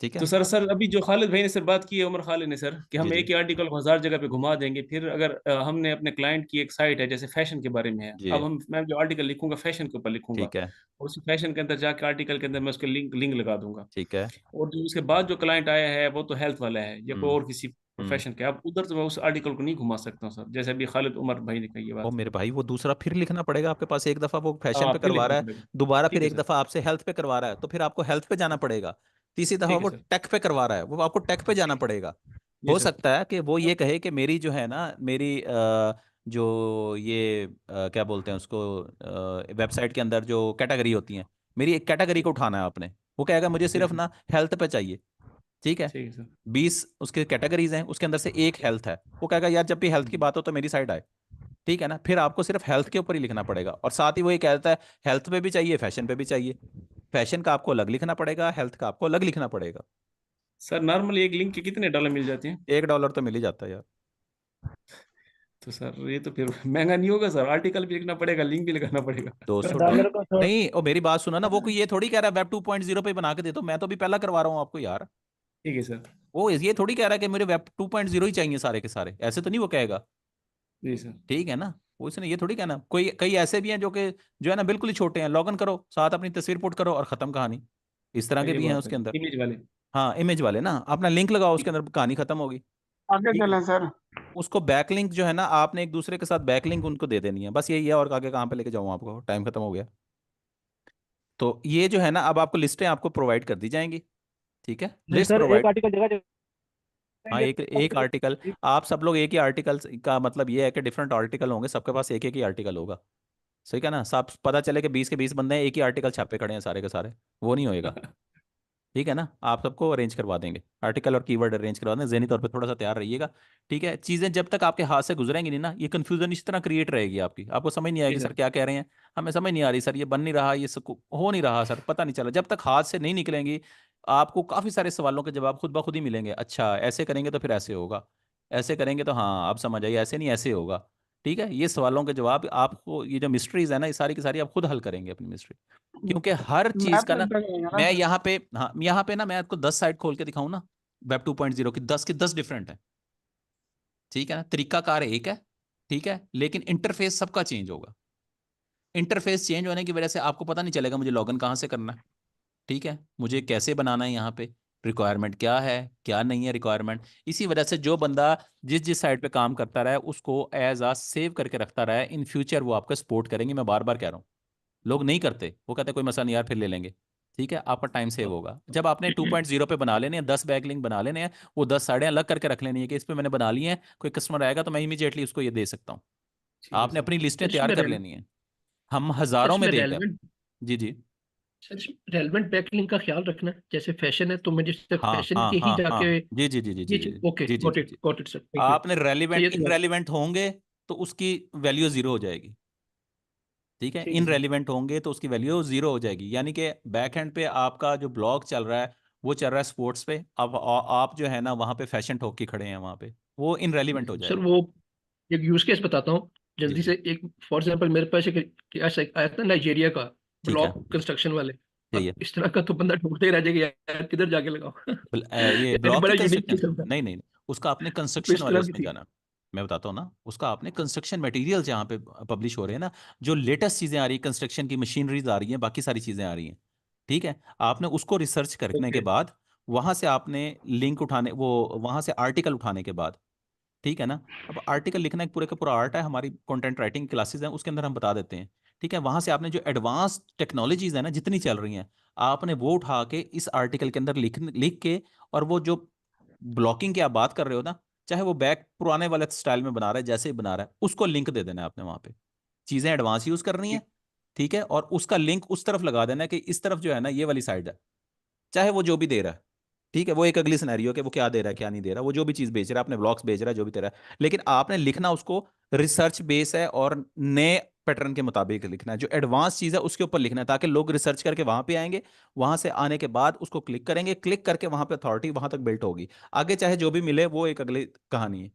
ठीक तो है। सर अभी जो खालिद भाई ने सर बात की है, उमर खालिद ने सर, कि जी हम जी एक ही आर्टिकल को 1000 जगह पे घुमा देंगे। फिर अगर हमने अपने क्लाइंट की एक साइट है जैसे फैशन के बारे में है, जी। अब मैं जो आर्टिकल लिखूंगा फैशन के ऊपर लिखूंगा, ठीक है। और उस फैशन के अंदर जाके आर्टिकल के अंदर मैं उसके लिंक लिंक लगा दूंगा। ठीक है। और जो उसके बाद जो क्लाइंट आया है वो तो हेल्थ वाला है या कोई हम्म। और किसी हम्म। प्रोफेशन के, अब उधर तो मैं उस आर्टिकल को नहीं घुमा सकता हूँ सर, जैसे अभी खालिद उमर भाई ने कही ये वो बात। मेरे भाई, वो दूसरा फिर लिखना पड़ेगा आपके पास। एक दफ़ा वो फैशन हाँ पे फिर करवा लिखना रहा है, पड़ेगा। दोबारा फिर ठीक है एक सर। दफ़ा आपसे हेल्थ पे करवा रहा है, तो फिर आपको हेल्थ पे जाना पड़ेगा। तीसरी दफ़ा ठीक है वो सर। टेक पे करवा रहा है, वो आपको टेक पे जाना पड़ेगा। जी हो सर। सकता है कि वो ये कहे कि मेरी जो है ना, मेरी जो ये क्या बोलते हैं उसको, वेबसाइट के अंदर जो कैटेगरी होती हैं, मेरी एक कैटेगरी को उठाना है आपने। वो कहेगा मुझे ठीक सिर्फ है। ना हेल्थ पे चाहिए। ठीक है। ठीक है सर। 20 उसके कैटेगरीज हैं, उसके अंदर से एक हेल्थ है। वो कहेगा यार जब भी हेल्थ की हम्म। बात हो तो मेरी साइड आए। ठीक है ना। फिर आपको सिर्फ हेल्थ के ऊपर ही लिखना पड़ेगा, और साथ ही वो ये कहता है हेल्थ पे भी चाहिए, फैशन पे भी चाहिए। फैशन का आपको अलग लिखना पड़ेगा, हेल्थ का आपको अलग लिखना पड़ेगा। सर नॉर्मली एक लिंक के कितने डॉलर मिल जाते हैं? $1 तो मिल ही जाता है यार। तो सर ये तो फिर महंगा नहीं होगा सर? आर्टिकल भी लिखना पड़ेगा, लिंक भी लगाना सर पड़ेगा। $200। डॉलर को थोड़ा नहीं, और मेरी बात सुना ना, वो कोई ये थोड़ी कह रहा है वेब 2.0 पे बना के दे दो, मैं तो भी पहला करवा रहा हूँ आपको यार। ठीक है सर। वो ये थोड़ी कह रहा है कि मेरे वेब 2.0 ही चाहिए सारे के सारे, ऐसे तो नहीं वो कहेगा। जी सर। ठीक है ना। वो इसने ये थोड़ी कहना, कोई कई ऐसे भी हैं जो कि जो है ना बिल्कुल ही छोटे हैं, लॉगिन करो, साथ अपनी तस्वीर पुट करो और खत्म कहानी। इस तरह के ये भी हैं बात है, उसके अंदर। इमेज वाले। हाँ, इमेज वाले ना, अपना लिंक लगाओ उसके ठीक अंदर, कहानी खत्म होगी। आगे ठीक है। चलें सर। उसको बैकलिंक जो है ना, आपने एक दूसरे के साथ बैकलिंक उनको दे देनी है, बस यही है। और आगे कहाँ पे लेके जाऊँ आपको, टाइम खत्म हो गया। तो ये जो है ना, अब आपको लिस्टें आपको प्रोवाइड कर दी जाएंगी। ठीक है, नहीं लिस्ट सर, एक प्रोवाइड। आर्टिकल जगह जगह हाँ, देंगे एक एक तो आर्टिकल। आप सब लोग एक ही आर्टिकल का मतलब ये है कि डिफरेंट आर्टिकल होंगे, सबके पास एक एक ही आर्टिकल होगा। सही है ना। सब पता चले कि 20 के 20 बंदे हैं, एक ही आर्टिकल छापे खड़े हैं सारे के सारे। वो नहीं होएगा। ठीक है ना। आप सबको अरेंज करवा देंगे, आर्टिकल और कीवर्ड अरेंज करवा देंगे, ज़हनी तौर पे थोड़ा सा तैयार रहिएगा। ठीक है। चीज़ें जब तक आपके हाथ से गुजरेंगी नहीं ना, ये कंफ्यूजन इस तरह क्रिएट रहेगी आपकी, आपको समझ नहीं जी आएगी सर सर। क्या कह रहे हैं। हमें समझ नहीं आ रही सर, ये बन नहीं रहा, ये हो नहीं रहा सर, पता नहीं चला। जब तक हाथ से नहीं निकलेंगी, आपको काफ़ी सारे सवालों के जवाब खुद ब खुद ही मिलेंगे। अच्छा, ऐसे करेंगे तो फिर ऐसे होगा, ऐसे करेंगे तो हाँ आप समझ आइए, ऐसे नहीं ऐसे होगा। ठीक है। ये सवालों के जवाब आपको, ये जो मिस्ट्रीज है ना, ये सारी की सारी आप खुद हल करेंगे अपनी मिस्ट्री। क्योंकि हर चीज मैप का तो ना, इतना करेंगे ना मैं सर। यहाँ पे, हाँ यहाँ पे ना मैं आपको 10 साइट खोल के दिखाऊं ना, वेब 2.0 की 10 डिफरेंट है। ठीक है ना। तरीकाकार एक है। ठीक है, लेकिन इंटरफेस सबका चेंज होगा। इंटरफेस चेंज होने की वजह से आपको पता नहीं चलेगा मुझे लॉगिन कहाँ से करना है। ठीक है, मुझे कैसे बनाना है, यहाँ पे रिक्वायरमेंट क्या है, क्या नहीं है रिक्वायरमेंट। इसी वजह से जो बंदा जिस जिस साइट पे काम करता रहा है, उसको एज आ सेव करके रखता रहा है, इन फ्यूचर वो आपका सपोर्ट करेंगे। मैं बार बार कह रहा हूँ, लोग नहीं करते, वो कहते हैं कोई मसला नहीं यार, फिर ले लेंगे। ठीक है, आपका टाइम सेव होगा। जब आपने 2.0 पे बना लेने हैं, 10 बैकलिंक बना लेने हैं, वो 10 साइडें अलग करके रख लेनी है कि इस पे मैंने बना ली हैं, कोई कस्टमर आएगा तो मैं इमीडिएटली उसको ये दे सकता हूँ। ठीक है आपने सर। अपनी लिस्टें सर तैयार इसमें कर रेल लेनी है, हम सर हजारों में इसमें देंगे आप। रेलवेंट जी जी। सर रेलवेंट बैकलिंक का ख्याल रखना। जैसे फैशन है तो मैं जिस तक हाँ फैशन हाँ के ही हाँ जाके हाँ। जी जी जी जी जी ये जी ओके, जी जी जी जी। Got it sir, thank you. आपने सर रेलिवेंट ये तो इनरेलीवेंट होंगे तो उसकी वैल्यू जीरो हो जाएगी। ठीक है, ठीक है सर। इनरेलीवेंट होंगे तो उसकी वैल्यू जीरो हो जाएगी। यानी कि बैक एंड पे आपका जो ब्लॉग चल रहा है, वो चल रहा है स्पोर्ट्स पे, अब आप जो है ना वहाँ पे फैशन ठोक के खड़े हैं वहाँ पे, वो इनरेलीवेंट हो सर जाएगा। वो एक यूज केस बताता हूँ जी जल्दी जी। से। एक फॉर एग्जांपल मेरे पास एक ऐसा आया था नाइजीरिया का, ठीक है। ब्लॉक कंस्ट्रक्शन वाले। सही अब है। इस तरह का तो बंदा ढूंढते ही रह जाएगा यार, किधर जाके लगाओ। ये यानी ब्लॉक की बड़ा यूनिक कंस्ट्रक्शन, किस्म का। नहीं नहीं नहीं, उसका आपने तो कंस्ट्रक्शन इस वाले तरह की उसमें थी। जाना। मैं बताता हूँ ना, उसका आपने कंस्ट्रक्शन मटेरियल जहाँ पे पब्लिश हो रहे हैं ना, जो लेटेस्ट चीज़ें आ रही है, कंस्ट्रक्शन की मशीनरीज आ रही हैं, बाकी सारी चीज़ें आ रही हैं। ठीक है, आपने उसको रिसर्च करने के ओके। बाद वहाँ से आपने लिंक उठाने, वो वहाँ से आर्टिकल उठाने के बाद, ठीक है ना। अब आर्टिकल लिखना एक पूरे का पूरा आर्ट है, हमारी कंटेंट राइटिंग क्लासेस हैं उसके अंदर हम बता देते हैं। ठीक है, वहां से आपने जो एडवांस टेक्नोलॉजीज है ना जितनी चल रही हैं, आपने वो उठा के इस आर्टिकल के अंदर लिख लिख के, और वो जो ब्लॉकिंग की आप बात कर रहे हो ना, चाहे वो बैक पुराने वाले स्टाइल में बना रहा है, जैसे ही बना रहा है, उसको लिंक दे देना है आपने वहां पे। चीजें एडवांस यूज करनी है, ठीक। ठीक है, और उसका लिंक उस तरफ लगा देना कि इस तरफ जो है ना ये वाली साइड है, चाहे वो जो भी दे रहा है। ठीक है, वो एक अगली सिनेरियो कि वो क्या दे रहा है क्या नहीं दे रहा, वो जो भी चीज बेच रहा है, अपने ब्लॉग्स बेच रहा है, जो भी दे रहा है, लेकिन आपने लिखना उसको रिसर्च बेस है और नए पैटर्न के मुताबिक लिखना है। जो एडवांस चीज है उसके ऊपर लिखना है, ताकि लोग रिसर्च करके वहां पे आएंगे, वहां से आने के बाद उसको क्लिक करेंगे, क्लिक करके वहां पे अथॉरिटी वहां तक बिल्ट होगी। आगे चाहे जो भी मिले वो एक अगली कहानी है।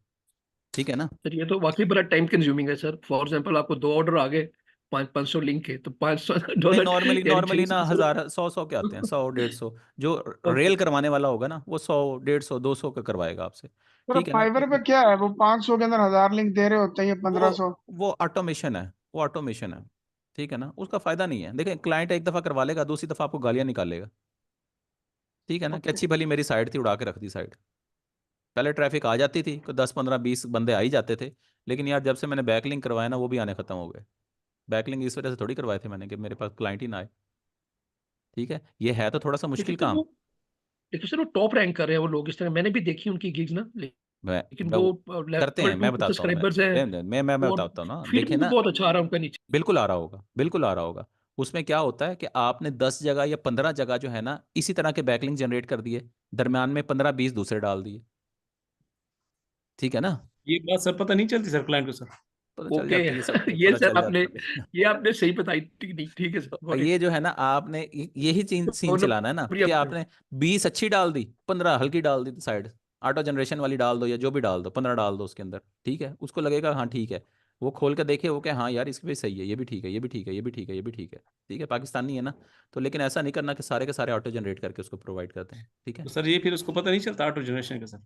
ठीक है ना। सर ये तो वाकई बड़ा टाइम कंज्यूमिंग है सर। फॉर एग्जांपल आपको 2 ऑर्डर आ गए, 500 लिंक है, तो नहीं, $500 नॉर्मली यानी नॉर्मली ना 600। 1000 100 के आते हैं, 100 150। जो ओके। रेल करवाने वाला होगा ना वो 100 150 200 का करवाएगा आपसे। सर ठीक है ना। फाइवर पे क्या है, वो 500 के अंदर 1000 लिंक दे रहे होते हैं, ये वो 1500। वो ऑटोमेशन है, वो ऑटोमेशन है। ठीक है ना, उसका फायदा नहीं है। देखिए, क्लाइंट एक दफा करवा लेगा, दूसरी दफा आपको गालियां निकालेगा। ठीक है ना, कि ओके। अच्छी भली मेरी साइड थी, उड़ा के रख दी साइड। पहले ट्रैफिक आ जाती थी, तो 10 15 20 बंदे आ ही जाते थे। लेकिन यार जब से मैंने बैकलिंक करवाया ना, वो भी आने खत्म हो गए। बैकलिंक इस वजह से थोड़ी करवाए थे मैंने कि मेरे पास क्लाइंट ही ना आए। ठीक है, ये है तो थोड़ा सा लेकिन मुश्किल सर काम। वो लेकिन सर वो टॉप रैंक कर रहे हैं वो लोग, इस तरह मैंने भी देखी उनकी गिग्स ना, मैं लेकिन वो वो करते हैं, लेवल 2 मैं पे बताता हूँ। सब्सक्राइबर्स हैं। मैं और बताता हूँ ना, देखिए फीडबैक भी ना। बहुत अच्छा आ रहा है उनका नीचे। बिल्कुल आ रहा होगा, बिल्कुल आ रहा होगा। उसमें क्या होता है कि आपने 10 जगह या 15 जगह जो है ना इसी तरह के बैकलिंक जनरेट कर दिए, दरम्यान में 15 20 दूसरे डाल दिए। ठीक है ना। ये बात सर पता नहीं चलती सर क्लाइंट को सर? पता चल ओके। जाती है सबको, ये पता सर चल आपने जाती है। ये आपने सही बताई। ठीक ठीक है सर, तो गॉट ये इट। जो है ना, आपने यही सीन सीन दोनों चलाना है ना, बढ़िया कि बताए। आपने 20 अच्छी डाल दी, 15 हल्की डाल दी साइड। ऑटो जनरेशन वाली डाल दो या जो भी डाल दो, 15 डाल दो उसके अंदर। ठीक है, उसको लगेगा हाँ ठीक है। वो खोल कर देखे वो क्या, हाँ यार इसके भी सही है, ये भी ठीक है, ये भी ठीक है, ये भी ठीक है, ये भी ठीक है। ठीक है, पाकिस्तानी है ना। तो लेकिन ऐसा नहीं करना कि सारे के सारे ऑटो जनरेट करके उसको प्रोवाइड करते हैं। ठीक है। तो सर ये फिर उसको पता नहीं चलता ऑटो जनरेशन का सर?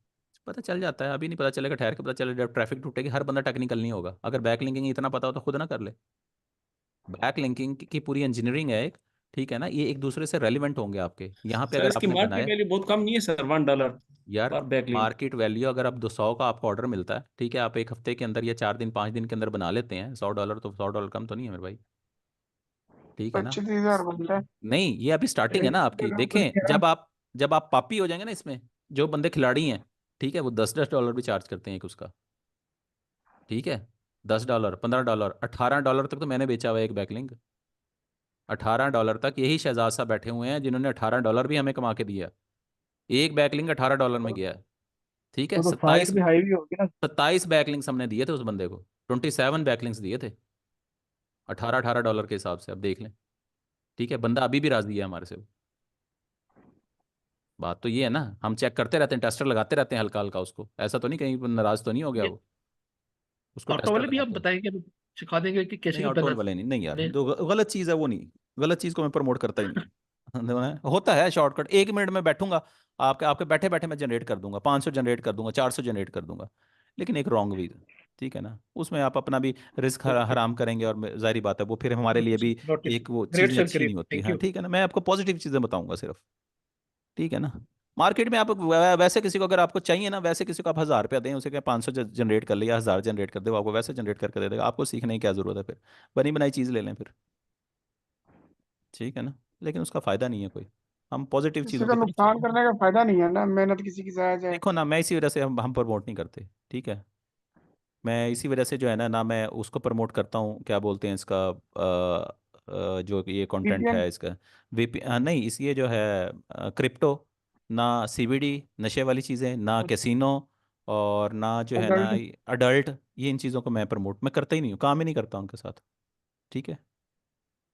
पता चल जाता है, अभी नहीं पता चलेगा, ठहर के पता चलेगा जब ट्रैफिक टूटेगी। हर बंदा टेक्निकल नहीं होगा। अगर बैक लिंकिंग इतना पता हो तो खुद ना कर ले। बैक लिंकिंग की पूरी इंजीनियरिंग है एक। ठीक है ना, ये एक दूसरे से रेलिवेंट होंगे आपके यहाँ पे सर अगर इसकी आपने मार्केट बनाए। वैल्यू बहुत कम नहीं है सर, $1 यार पर बैकलिंक? मार्केट वैल्यू अगर आप 200 का आपको ऑर्डर मिलता है, ठीक है, आप एक हफ्ते के अंदर या 4 दिन 5 दिन के अंदर बना लेते हैं, $100 तो $100 कम तो नहीं है मेरे भाई। ठीक है ना। 25,000 बनता है। नहीं, ये अभी स्टार्टिंग है ना आपकी। देखें, जब आप पापी हो जाएंगे ना इसमें, जो बंदे खिलाड़ी हैं, ठीक है, वो $10 भी चार्ज करते हैं एक उसका। ठीक है, $10 $15 $18 तक तो मैंने बेचा हुआ है एक बैकलिंग। $18 तक यही शहजाद साहब बैठे हुए हैं जिन्होंने $18 भी हमें कमा के दिया। एक बैकलिंग $18 में गया है। ठीक है, तो फाइट सत्ताईस भी हाई भी होगी ना। 27 बैकलिंग्स हमने दिए थे उस बंदे को। 27 बैकलिंग्स दिए थे, $18 के हिसाब से, अब देख लें। ठीक है, बंदा अभी भी राजी है हमारे से। बात तो ये है ना, हम चेक करते रहते हैं, टेस्टर लगाते रहते हैं हल्का हल्का उसको, ऐसा तो नहीं कहीं नाराज तो नहीं हो गया ये वो। उसको ऑटो टेस्टर वाले भी आप लगाते हैं। बताएंगे, हम सिखा देंगे कि नहीं, कैसे ऑटो बनाना वाले नहीं, नहीं यार, है। जो गलत चीज़ है वो नहीं। गलत चीज़ को मैं प्रमोट करता ही नहीं होता है शॉर्टकट, 1 मिनट में बैठूंगा, आपके आपके बैठे बैठे मैं जनरेट कर दूंगा, 500 जनरेट कर दूंगा, 400 जनरेट कर दूंगा। लेकिन एक रॉन्ग वे। ठीक है ना, उसमें आप अपना भी रिस्क ओके। हराम करेंगे, और जाहिर बात है वो फिर हमारे लिए भी नोटिस। एक वो ग्रेट चीज़ें सर, अच्छी ग्रेट, नहीं होती थैंक हैं। यू। ठीक है ना, मैं आपको पॉजिटिव चीज़ें बताऊंगा सिर्फ। ठीक है ना। मार्केट में आप वैसे किसी को अगर आपको चाहिए ना, वैसे किसी को आप 1000 रुपया दें, उसे क्या 500 जनरेट कर ले या 1000 जनरेट कर दे, वो आपको वैसे जनरेट करके दे देगा। आपको सीखने की क्या जरूरत है फिर। बनी बनाई चीज़ ले लें फिर। ठीक है ना। लेकिन उसका फायदा नहीं है कोई। हम पॉजिटिव किसी चीज़ों का की तरफ नुकसान चलें। करने का फायदा नहीं है ना, मेहनत किसी की जाया जाए। देखो ना, मैं इसी वजह से हम प्रमोट नहीं करते। ठीक है। मैं इसी वजह से जो है ना मैं उसको प्रमोट करता हूँ, क्या बोलते हैं इसका, जो ये कंटेंट VPN। है इसका। वीपी नहीं, इस ये जो है क्रिप्टो, ना सीबीडी, नशे वाली चीज़ें, ना कैसीनो, और ना जो है ना अडल्ट। अडल्ट। ये इन चीज़ों को मैं प्रमोट मैं करता ही नहीं हूँ, काम ही नहीं करता उनके साथ। ठीक है।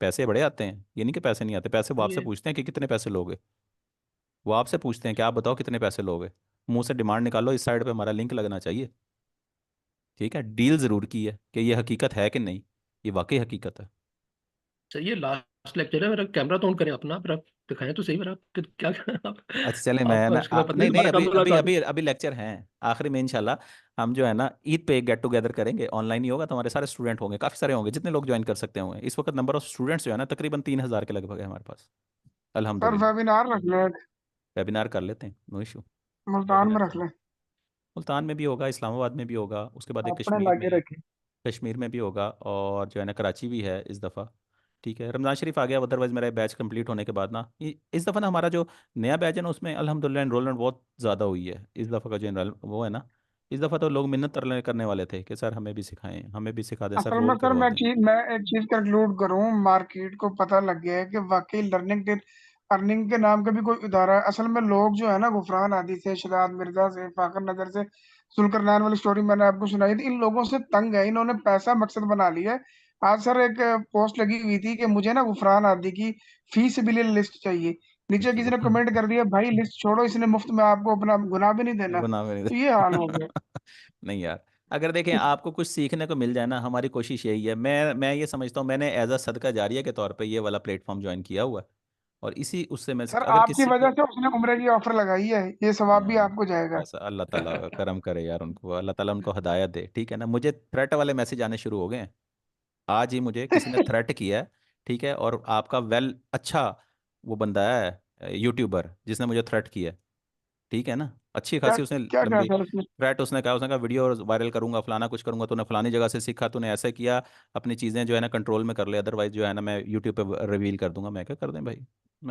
पैसे बड़े आते हैं, ये नहीं कि पैसे नहीं आते, पैसे वो आपसे ये पूछते हैं कि कितने पैसे लोगे। वो आपसे पूछते हैं कि आप बताओ कितने पैसे लोगे। मुंह से डिमांड निकालो, इस साइड पे हमारा लिंक लगना चाहिए। ठीक है, डील ज़रूर की है कि ये हकीकत है कि नहीं, ये वाकई हकीकत है। सर ये लास्ट लेक्चर है मेरा। कैमरा तो ऑन करें अपना, फिर आप दिखाएं तो सही मेरा क्या अच्छा चले, मैं आपका ना उसके बाद पता नहीं नहीं नहीं, दोबारा कब अभी अभी मुलाकात हो। अभी अभी लेक्चर हैं आखिरी में इंशाल्लाह। हम जो है ना ईद पे एक गेट टुगेदर करेंगे, ऑनलाइन ही होगा, तो हमारे सारे स्टूडेंट होंगे, काफ़ी सारे होंगे, जितने लोग ज्वाइन कर सकते होंगे। इस वक्त नंबर ऑफ स्टूडेंट्स जो है ना तकरीबन 3000 के लगभग है हमारे पास। सर अल्हम्दुलिल्लाह। वेबिनार रख लें एक, वेबिनार कर लेते हैं, नो इशू। मुल्तान वेबिनार में कर रख लें। मुल्तान में भी होगा, इस्लामाबाद में भी होगा, उसके बाद एक अपने कश्मीर में लागे है। रखे। कश्मीर में भी होगा, और जो है ना कराची भी है इस दफ़ा। ठीक है, रमज़ान शरीफ आ गया, अदरवाइज़ मेरा बैच कंप्लीट होने के बाद ना इस दफ़ा ना हमारा जो नया बैच है ना उसमें अल्हम्दुलिल्लाह एनरोलमेंट बहुत ज़्यादा हुई है। इस दफ़ा का जो एनरोल वो है ना, इस दफ़ा तो लोग मिन्नत करने वाले थे कि सर हमें भी सिखाएं, हमें भी सिखा दें सर, असल में रोल सर करवा दें। मैं एक चीज कंक्लूड करूं, मार्केट को पता लग गया है कि वाकई अर्निंग के नाम का भी कोई इदारा है। असल में लोग जो है ना, गुफरान हादी से, शदाद मिर्जा से, फाखर नजर से, जुल्करनैन वाली स्टोरी मैंने आपको सुनाई थी, इन लोगों से तंग है, इन्होंने पैसा मकसद बना लिया है। आज सर एक पोस्ट लगी हुई थी कि मुझे ना गुफरान हादी की फीसिबिलिटी लिस्ट चाहिए। नीचे किसी ने कमेंट कर दिया, भाई लिस्ट छोड़ो, इसने मुफ्त में आपको अपना गुनाह भी नहीं देना। गुनाह में तो ये हाल हो गया। नहीं यार, अगर देखें आपको कुछ सीखने को मिल जाए ना, हमारी कोशिश यही है। मैं ये समझता हूँ, मैंने एज अ सदका जारिया के तौर पे ये वाला प्लेटफॉर्म ज्वाइन किया हुआ है, और इसी उससे मैं सर अगर आपकी किसी वजह को से उसने उम्रे की ऑफर लगाई है, ये सवाब भी आपको जाएगा। बस अल्लाह ताला करम करे यार, उनको अल्लाह ताला उनको हिदायत दे, ठीक है ना। मुझे थ्रेट वाले मैसेज आने शुरू हो गए हैं। आज ही मुझे किसी ने थ्रेट किया है, ठीक है, और आपका वेल अच्छा वो बंदा है यूट्यूबर जिसने मुझे थ्रेट किया है, ठीक है ना। अच्छी क्या खासी उसने क्या कहा लंबी सर उसने? थ्रेट, उसने कहा वीडियो वायरल करूंगा, फलाना कुछ करूंगा, तूने फलानी जगह से सीखा, तूने ऐसे किया, अपनी चीज़ें जो है ना कंट्रोल में कर ले, अदरवाइज जो है ना मैं यूट्यूब पे रिवील कर दूंगा। मैं क्या कर दें भाई।